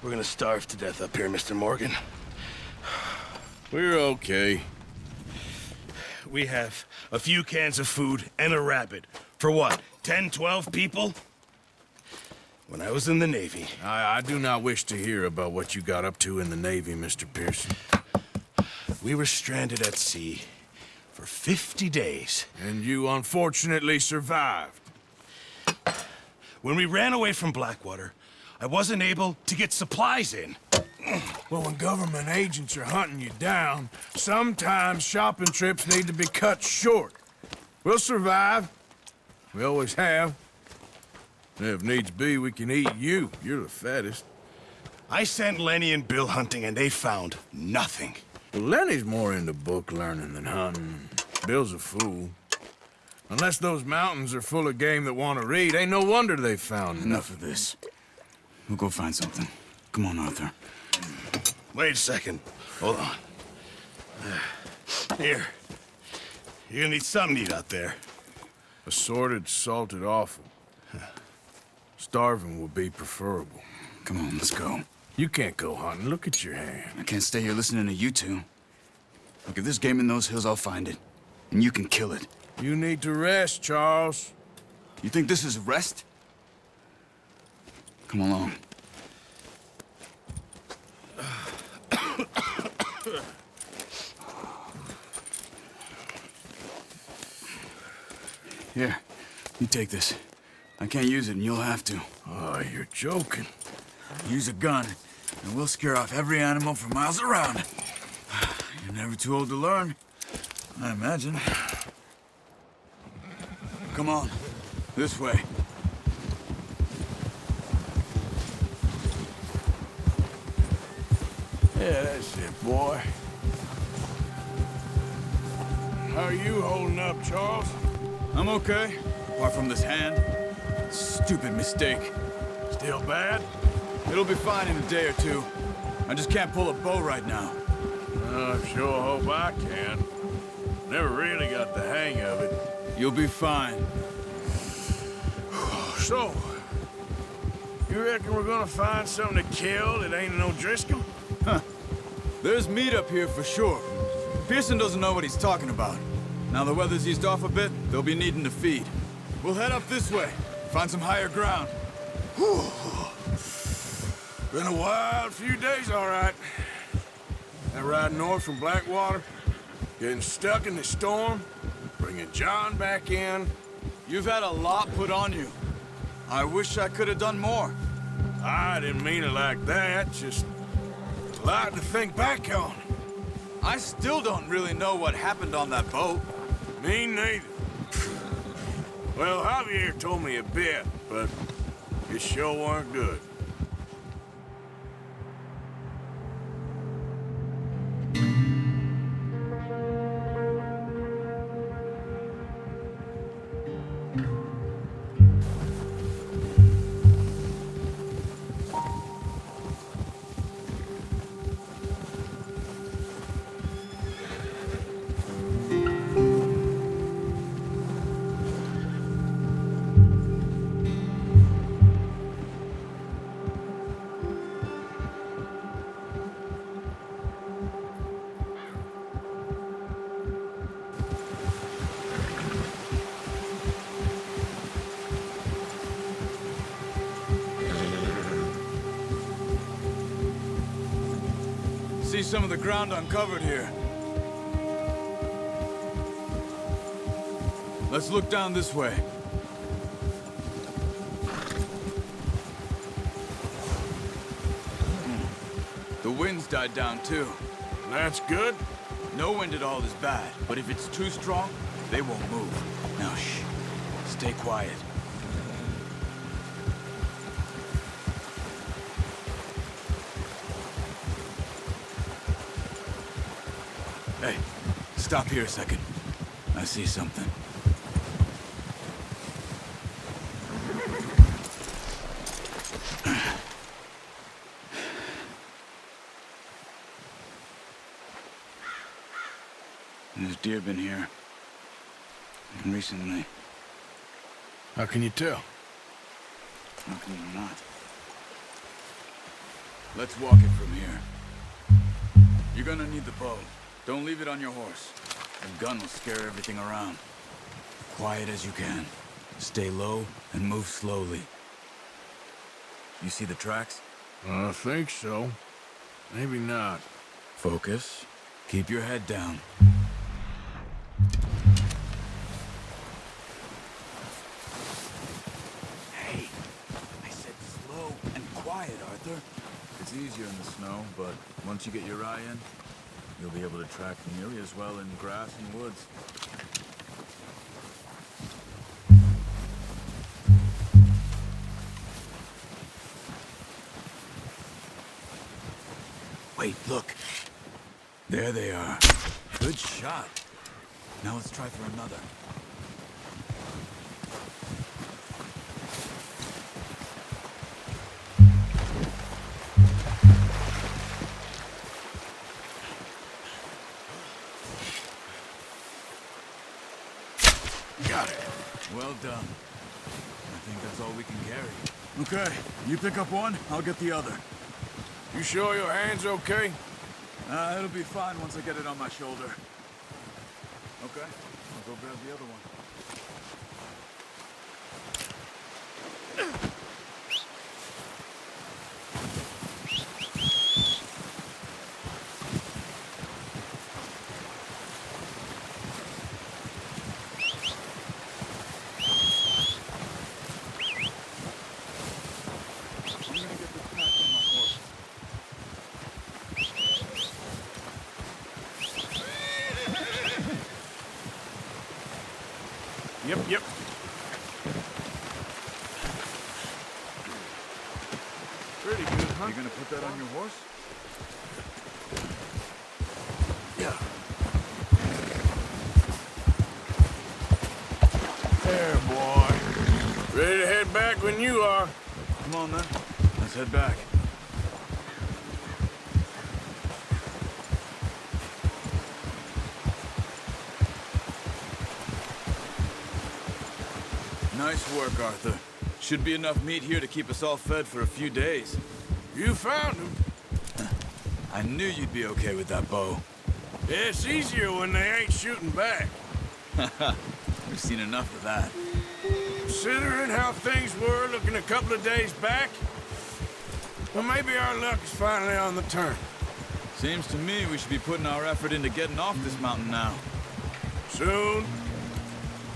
We're gonna starve to death up here, Mr. Morgan. We're okay. We have a few cans of food and a rabbit. For what, 10, 12 people? When I was in the Navy... I do not wish to hear about what you got up to in the Navy, Mr. Pearson. We were stranded at sea for 50 days. And you unfortunately survived. When we ran away from Blackwater, I wasn't able to get supplies in. Well, when government agents are hunting you down, sometimes shopping trips need to be cut short. We'll survive. We always have. And if needs be, we can eat you. You're the fattest. I sent Lenny and Bill hunting, and they found nothing. Well, Lenny's more into book learning than hunting. Bill's a fool. Unless those mountains are full of game that want to read, ain't no wonder they found Enough of this. We'll go find something. Come on, Arthur. Wait a second. Hold on. Here. You're gonna need something to eat out there. Assorted, salted offal. Starving would be preferable. Come on, let's go. You can't go hunting. Look at your hand. I can't stay here listening to you two. Look, if there's game in those hills, I'll find it. And you can kill it. You need to rest, Charles. You think this is rest? Come along. Here, you take this. I can't use it, and you'll have to. Oh, you're joking. Use a gun, and we'll scare off every animal for miles around. You're never too old to learn, I imagine. Come on, this way. Yeah, that's it, boy. How are you holding up, Charles? I'm okay, apart from this hand. Stupid mistake. Still bad? It'll be fine in a day or two. I just can't pull a bow right now. I sure hope I can. Never really got the hang of it. You'll be fine. So, you reckon we're gonna find something to kill that ain't no Driscoll? Huh. There's meat up here for sure. Pearson doesn't know what he's talking about. Now the weather's eased off a bit, they'll be needing to feed. We'll head up this way, find some higher ground. Whew. Been a wild few days, all right. That ride north from Blackwater, getting stuck in the storm, bringing John back in. You've had a lot put on you. I wish I could have done more. I didn't mean it like that, just a lot to think back on. I still don't really know what happened on that boat. Me neither. Well, Javier told me a bit, but it sure weren't good. See some of the ground uncovered here. Let's look down this way. The wind's died down too. That's good. No wind at all is bad, but if it's too strong, they won't move. Now shh, stay quiet. Hey, stop here a second. I see something. There's deer been here. Recently. How can you tell? How can you not? Let's walk it from here. You're gonna need the bow. Don't leave it on your horse. The gun will scare everything around. Quiet as you can. Stay low and move slowly. You see the tracks? I think so. Maybe not. Focus. Keep your head down. Hey, I said slow and quiet, Arthur. It's easier in the snow, but once you get your eye in, you'll be able to track nearly as well in grass and woods. Wait, look. There they are. Good shot. Now let's try for another. Got it. Well done. I think that's all we can carry. Okay, you pick up one, I'll get the other. You sure your hand's okay? It'll be fine once I get it on my shoulder. Okay, I'll go grab the other one. Yep. Pretty good, huh? You gonna put that on your horse? Yeah. There, boy. Ready to head back when you are. Come on, then. Let's head back. Nice work, Arthur. Should be enough meat here to keep us all fed for a few days. You found him. I knew you'd be okay with that bow. Yeah, it's easier when they ain't shooting back. We've seen enough of that. Considering how things were looking a couple of days back, well, maybe our luck is finally on the turn. Seems to me we should be putting our effort into getting off this mountain now. Soon.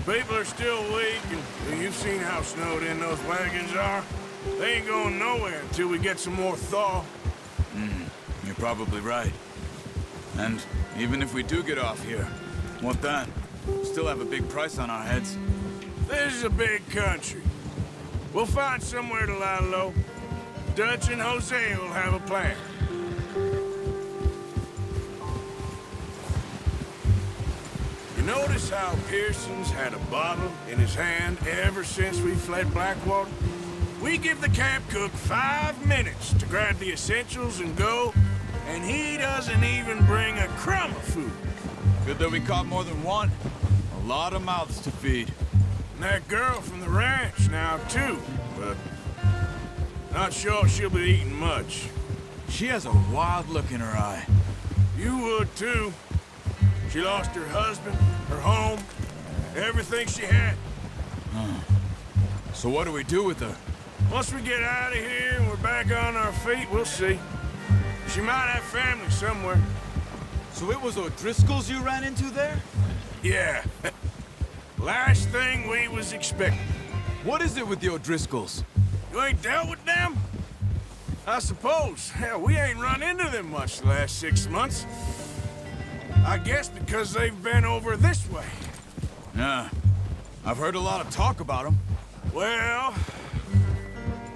People are still weak, and you've seen how snowed in those wagons are. They ain't going nowhere until we get some more thaw. You're probably right. And even if we do get off here, what then? Still have a big price on our heads. This is a big country. We'll find somewhere to lie low. Dutch and Jose will have a plan. You notice how Pearson's had a bottle in his hand ever since we fled Blackwater? We give the camp cook 5 minutes to grab the essentials and go, and he doesn't even bring a crumb of food. Good that we caught more than one. A lot of mouths to feed. And that girl from the ranch now, too, but not sure she'll be eating much. She has a wild look in her eye. You would, too. She lost her husband, her home, everything she had. So what do we do with her? Once we get out of here and we're back on our feet, we'll see. She might have family somewhere. So it was O'Driscoll's you ran into there? Yeah. Last thing we was expecting. What is it with the O'Driscolls? You ain't dealt with them? I suppose. Hell, we ain't run into them much the last 6 months. I guess because they've been over this way. Yeah. I've heard a lot of talk about them. Well,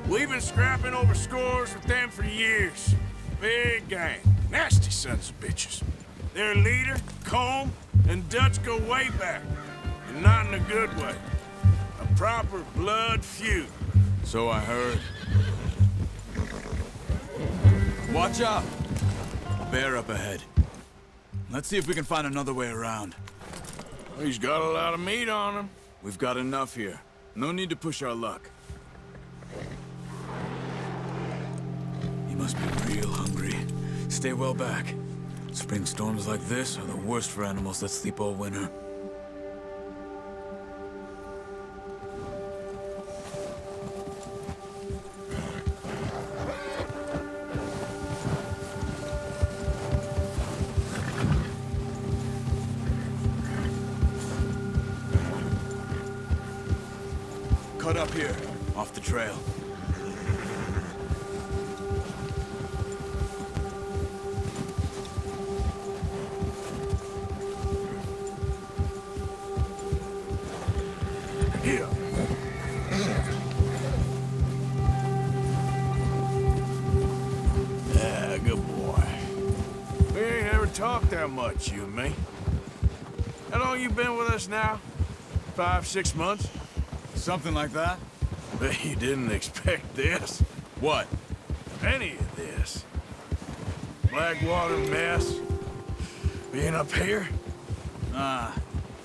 we've been scrapping over scores with them for years. Big gang. Nasty sons of bitches. Their leader, Combe, and Dutch go way back. And not in a good way. A proper blood feud. So I heard. Watch out! A bear up ahead. Let's see if we can find another way around. He's got a lot of meat on him. We've got enough here. No need to push our luck. He must be real hungry. Stay well back. Spring storms like this are the worst for animals that sleep all winter. Cut up here, off the trail. Here. Yeah, good boy. We ain't ever talked that much, you and me. How long you been with us now? 5, 6 months? Something like that? Bet you didn't expect this. What? Any of this. Blackwater mess. Being up here?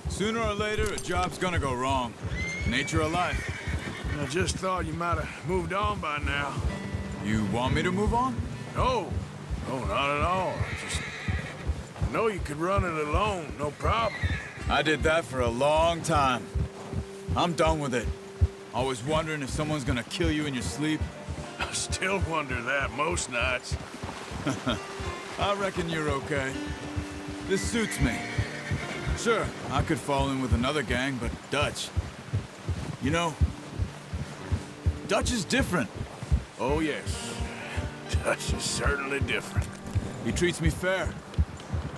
Sooner or later, a job's gonna go wrong. Nature of life. I just thought you might have moved on by now. You want me to move on? No. No, not at all. I know you could run it alone, no problem. I did that for a long time. I'm done with it. Always wondering if someone's gonna kill you in your sleep. I still wonder that most nights. I reckon you're okay. This suits me. Sure, I could fall in with another gang, but Dutch... You know, Dutch is different. Oh, yes. Dutch is certainly different. He treats me fair.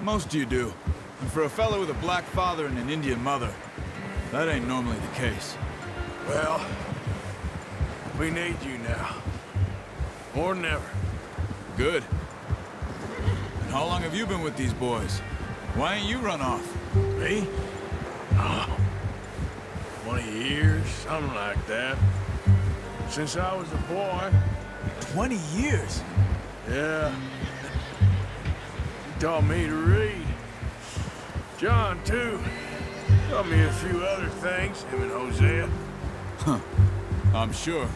Most of you do. And for a fellow with a black father and an Indian mother, that ain't normally the case. Well, we need you now. More than ever. Good. And how long have you been with these boys? Why ain't you run off? Me? Oh, 20 years, something like that. Since I was a boy. 20 years? Yeah. He taught me to read. John, too. Taught me a few other things, him and Hosea. Huh. I'm sure.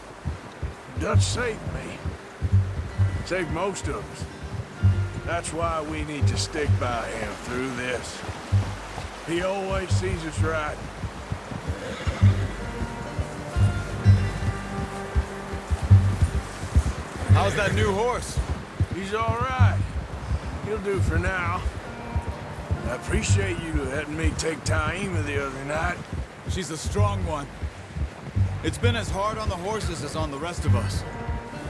Dutch saved me. Saved most of us. That's why we need to stick by him through this. He always sees us right. How's that new horse? He's all right. He'll do for now. I appreciate you letting me take Taima the other night. She's a strong one. It's been as hard on the horses as on the rest of us.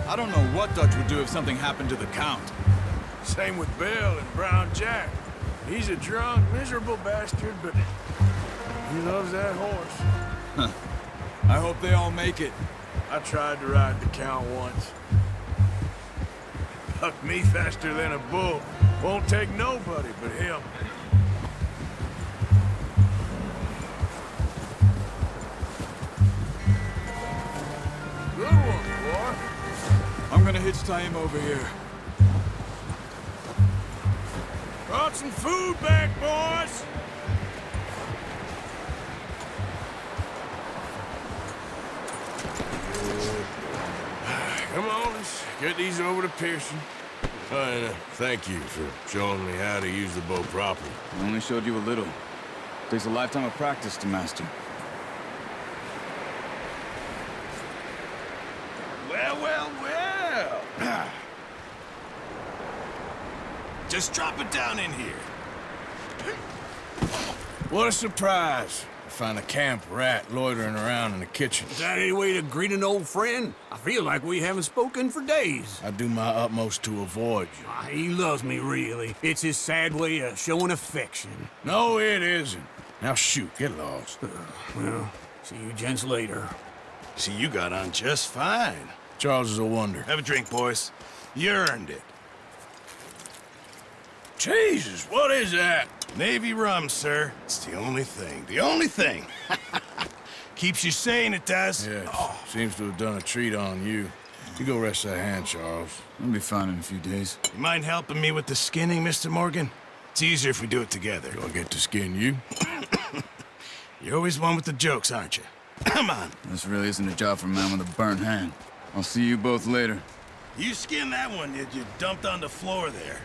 I don't know what Dutch would do if something happened to the Count. Same with Bill and Brown Jack. He's a drunk, miserable bastard, but he loves that horse. I hope they all make it. I tried to ride the Count once. Bucked me faster than a bull. Won't take nobody but him. Good one, boy. I'm gonna hitch Taima over here. Brought some food back, boys! Come on, let's get these over to Pearson. Thank you for showing me how to use the bow properly. I only showed you a little. Takes a lifetime of practice to master. Well, well, well. Just drop it down in here. What a surprise. I find a camp rat loitering around in the kitchen. Is that any way to greet an old friend? I feel like we haven't spoken for days. I do my utmost to avoid you. He loves me, really. It's his sad way of showing affection. No, it isn't. Now shoot, get lost. Well, see you gents later. See, you got on just fine. Charles is a wonder. Have a drink, boys. You earned it. Jesus, what is that? Navy rum, sir. It's the only thing. The only thing. Keeps you sane, it does. Yes, seems to have done a treat on you. You go rest that hand, Charles. I'll be fine in a few days. You mind helping me with the skinning, Mr. Morgan? It's easier if we do it together. Do I get to skin you? You're always one with the jokes, aren't you? Come on. This really isn't a job for a man with a burnt hand. I'll see you both later. You skinned that one that you dumped on the floor there.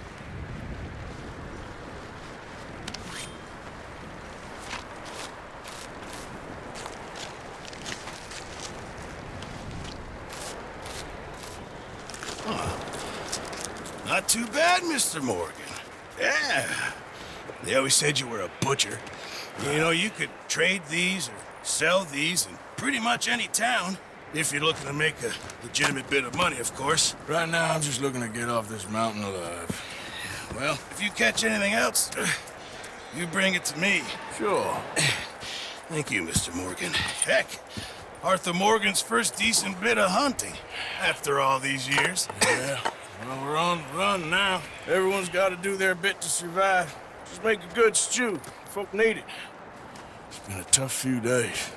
Not too bad, Mr. Morgan. Yeah. They always said you were a butcher. You know, you could trade these or sell these in pretty much any town. If you're looking to make a legitimate bit of money, of course. Right now, I'm just looking to get off this mountain alive. Well, if you catch anything else, you bring it to me. Sure. Thank you, Mr. Morgan. Heck, Arthur Morgan's first decent bit of hunting after all these years. Yeah. Well, we're on the run now. Everyone's got to do their bit to survive. Just make a good stew. Folk need it. It's been a tough few days.